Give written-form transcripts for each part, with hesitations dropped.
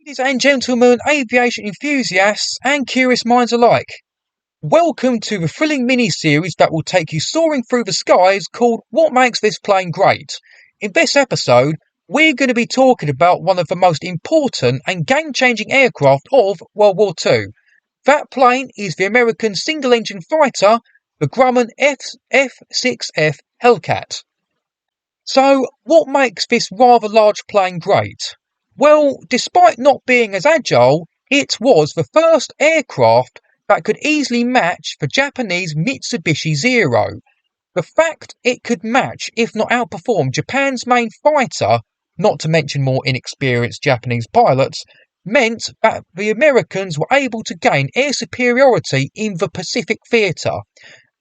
Ladies and gentlemen, aviation enthusiasts and curious minds alike, welcome to the thrilling mini-series that will take you soaring through the skies called What Makes This Plane Great? In this episode, we're going to be talking about one of the most important and game-changing aircraft of World War II. That plane is the American single-engine fighter, the Grumman F6F Hellcat. So, what makes this rather large plane great? Well, despite not being as agile, it was the first aircraft that could easily match the Japanese Mitsubishi Zero. The fact it could match, if not outperform, Japan's main fighter, not to mention more inexperienced Japanese pilots, meant that the Americans were able to gain air superiority in the Pacific theatre,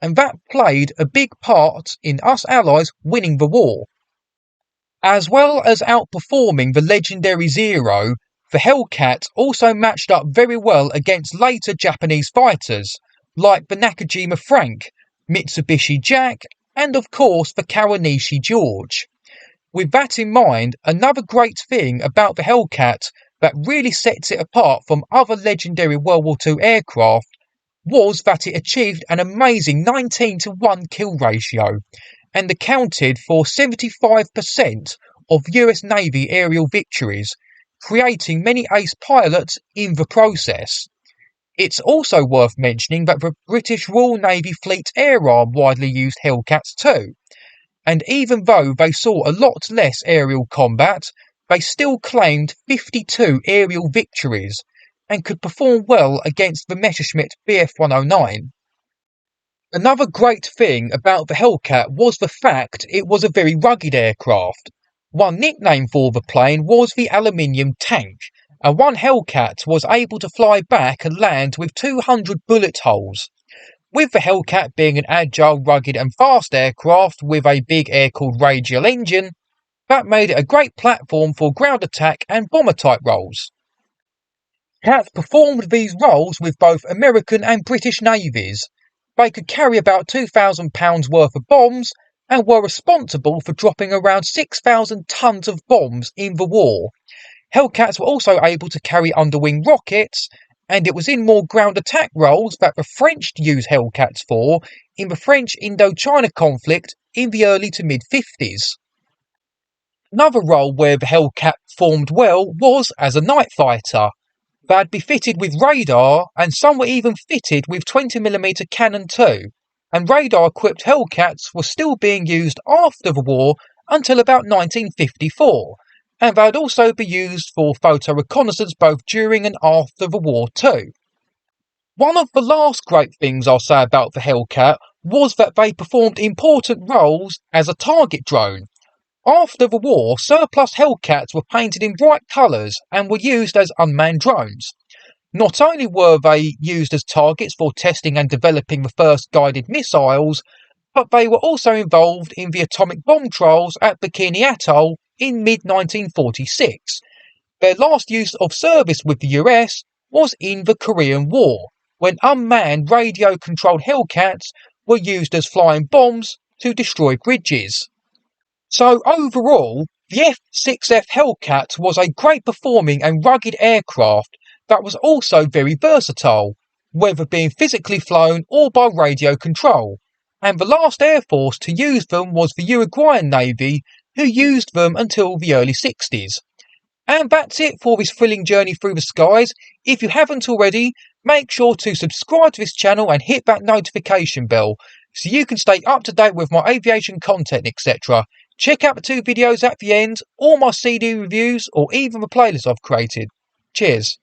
and that played a big part in us Allies winning the war. As well as outperforming the legendary Zero, the Hellcat also matched up very well against later Japanese fighters, like the Nakajima Frank, Mitsubishi Jack, and of course the Kawanishi George. With that in mind, another great thing about the Hellcat that really sets it apart from other legendary World War II aircraft was that it achieved an amazing 19-to-1 kill ratio, and accounted for 75% of US Navy aerial victories, creating many ace pilots in the process. It's also worth mentioning that the British Royal Navy Fleet Air Arm widely used Hellcats too, and even though they saw a lot less aerial combat, they still claimed 52 aerial victories, and could perform well against the Messerschmitt Bf-109. Another great thing about the Hellcat was the fact it was a very rugged aircraft. One nickname for the plane was the aluminium tank, and one Hellcat was able to fly back and land with 200 bullet holes. With the Hellcat being an agile, rugged and fast aircraft with a big air-cooled radial engine, that made it a great platform for ground attack and bomber type roles. Cat performed these roles with both American and British navies. They could carry about 2,000 pounds worth of bombs and were responsible for dropping around 6,000 tons of bombs in the war. Hellcats were also able to carry underwing rockets, and it was in more ground attack roles that the French used Hellcats for in the French Indochina conflict in the early to mid-50s. Another role where the Hellcat performed well was as a night fighter. They'd be fitted with radar, and some were even fitted with 20mm cannon too, and radar-equipped Hellcats were still being used after the war until about 1954, and they'd also be used for photo reconnaissance both during and after the war too. One of the last great things I'll say about the Hellcat was that they performed important roles as a target drone. After the war, surplus Hellcats were painted in bright colours and were used as unmanned drones. Not only were they used as targets for testing and developing the first guided missiles, but they were also involved in the atomic bomb trials at Bikini Atoll in mid-1946. Their last use of service with the US was in the Korean War, when unmanned radio-controlled Hellcats were used as flying bombs to destroy bridges. So overall, the F6F Hellcat was a great performing and rugged aircraft that was also very versatile, whether being physically flown or by radio control, and the last air force to use them was the Uruguayan Navy, who used them until the early 60s. And that's it for this thrilling journey through the skies. If you haven't already, make sure to subscribe to this channel and hit that notification bell so you can stay up to date with my aviation content, etc. Check out the 2 videos at the end, or my CD reviews, or even the playlist I've created. Cheers.